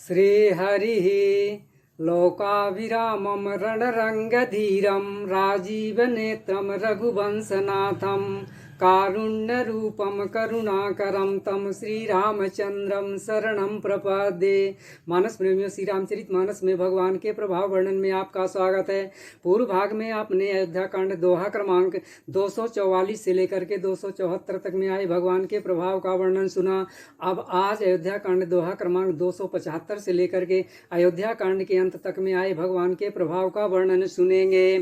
श्रीहरिः लोकाभिरामं रणरङ्गधीरं राजीवनेत्रं रघुवंशनाथं कारुण्यरूपं करुणाकरं तं श्रीरामचंद्रम शरणं प्रपद्ये। मानस प्रेमियों, श्री रामचरित मानस में भगवान के प्रभाव वर्णन में आपका स्वागत है। पूर्व भाग में आपने अयोध्या कांड दोहा क्रमांक 244 से लेकर के 274 तक में आए भगवान के प्रभाव का वर्णन सुना। अब आज अयोध्या कांड दोहा क्रमांक 275 से लेकर के अयोध्या कांड के अंत तक में आए भगवान के प्रभाव का वर्णन सुनेंगे।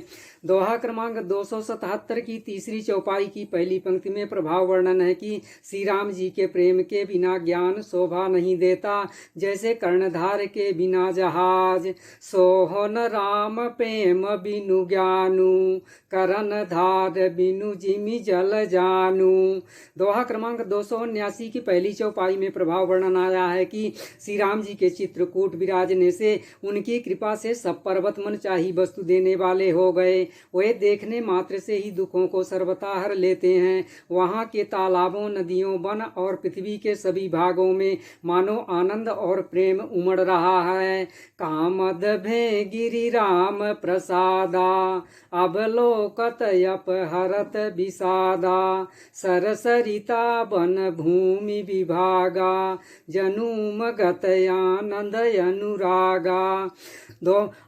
दोहा क्रमांक 277 की तीसरी चौपाई की पहली पंक्ति में प्रभाव वर्णन है कि श्री राम जी के प्रेम के बिना ज्ञान शोभा नहीं देता, जैसे कर्णधार के बिना जहाज। सोहन राम प्रेम बिनु ज्ञानु, करण धार बिनु जिमि जल जानु। दोहा क्रमांक 279 की पहली चौपाई में प्रभाव वर्णन आया है कि श्री राम जी के चित्रकूट विराजने से उनकी कृपा से सब पर्वत मन चाही वस्तु देने वाले हो गए। वे देखने मात्र से ही दुखों को सर्वथा हर लेते हैं। वहाँ के तालाबों, नदियों, वन और पृथ्वी के सभी भागों में मानो आनंद और प्रेम उमड़ रहा है। कामद भे गिरि राम प्रसादा, अवलोकत अपहरत विषादा। सरसरिता वन भूमि विभागा, जनुम गत आनंद अनुरागा।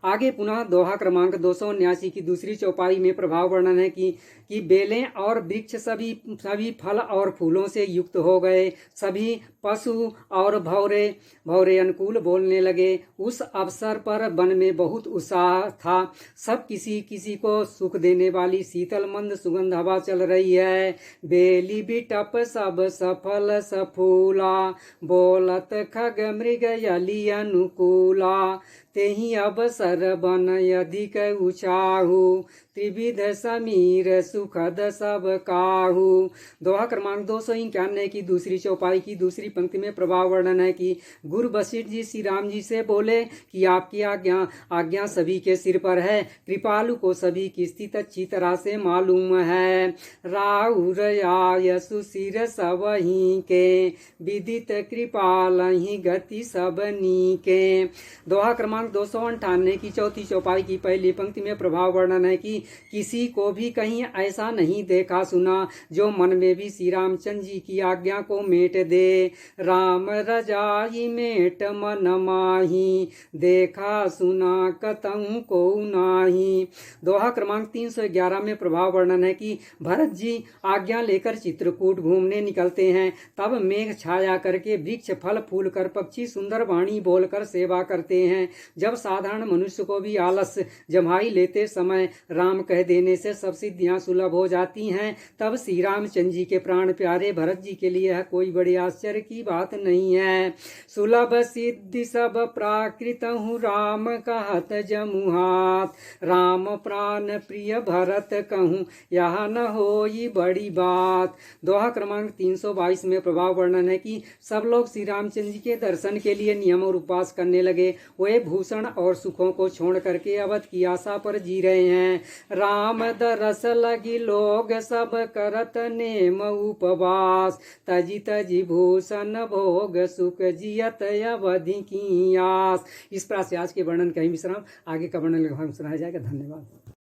आगे पुनः दोहा क्रमांक 279 की दूसरी चौपाई में प्रभाव वर्णन है कि बेलें और वृक्ष सभी फल और फूलों से युक्त हो गए। सभी पशु और भौरे अनुकूल बोलने लगे। उस अवसर पर वन में बहुत उत्साह था। सब किसी को सुख देने वाली शीतल मंद सुगंध हवा चल रही है। बेली बिटप सब सफल सफूला, बोलत खग मृग यली अनुकूला। तेहि अवसर बन अधिक उचाहु, त्रिविध समीर सुखद सब काहू। दोहा क्रमांक 291 की दूसरी चौपाई की दूसरी पंक्ति में प्रभाव वर्णन है कि गुरु वशिष्ठ जी श्री राम जी से बोले कि आपकी आज्ञा सभी के सिर पर है। कृपालु को सभी की स्थिति अच्छी तरह से मालूम है। राउर आय सुशिर सबही के, विदित कृपाल ही गति सबनी के। दोहा क्रमांक 298 की चौथी चौपाई की पहली पंक्ति में प्रभाव वर्णन है कि किसी को भी कहीं ऐसा नहीं देखा सुना जो मन में भी श्री रामचंद्र जी की आज्ञा को मेट दे। राम रजाई मेट मन माही, देखा सुना कतहु को नाही। दोहा क्रमांक 311 में प्रभाव वर्णन है कि भरत जी आज्ञा लेकर चित्रकूट घूमने निकलते हैं। तब मेघ छाया करके वृक्ष फल फूल कर पक्षी सुंदर वाणी बोलकर सेवा करते हैं। जब साधारण मनुष्य को भी आलस जमाई लेते समय राम कह देने से सब सिद्धियां सुलभ हो जाती हैं, तब श्री रामचंद्र जी के प्राण प्यारे भरत जी के लिए यह कोई बड़े आश्चर्य की बात नहीं है। सुलभ सिद्धि सब प्राकृत हूँ, राम कहत जमुहात। राम प्राण प्रिय भरत कहूँ, यह न होई बड़ी बात। दोहा क्रमांक 322 में प्रभाव वर्णन है कि सब लोग श्री रामचंद्र जी के दर्शन के लिए नियम और उपवास करने लगे। वे भूषण और सुखों को छोड़ करके अवध की आशा पर जी रहे हैं। राम दरस लगी लोग सब करत नेम उपवास, तजी भूषण भोग सुख जियत अवधि की आस। इस प्रकार से आज के वर्णन का ही विश्राम, आगे का वर्णन सुनाया जाएगा। धन्यवाद।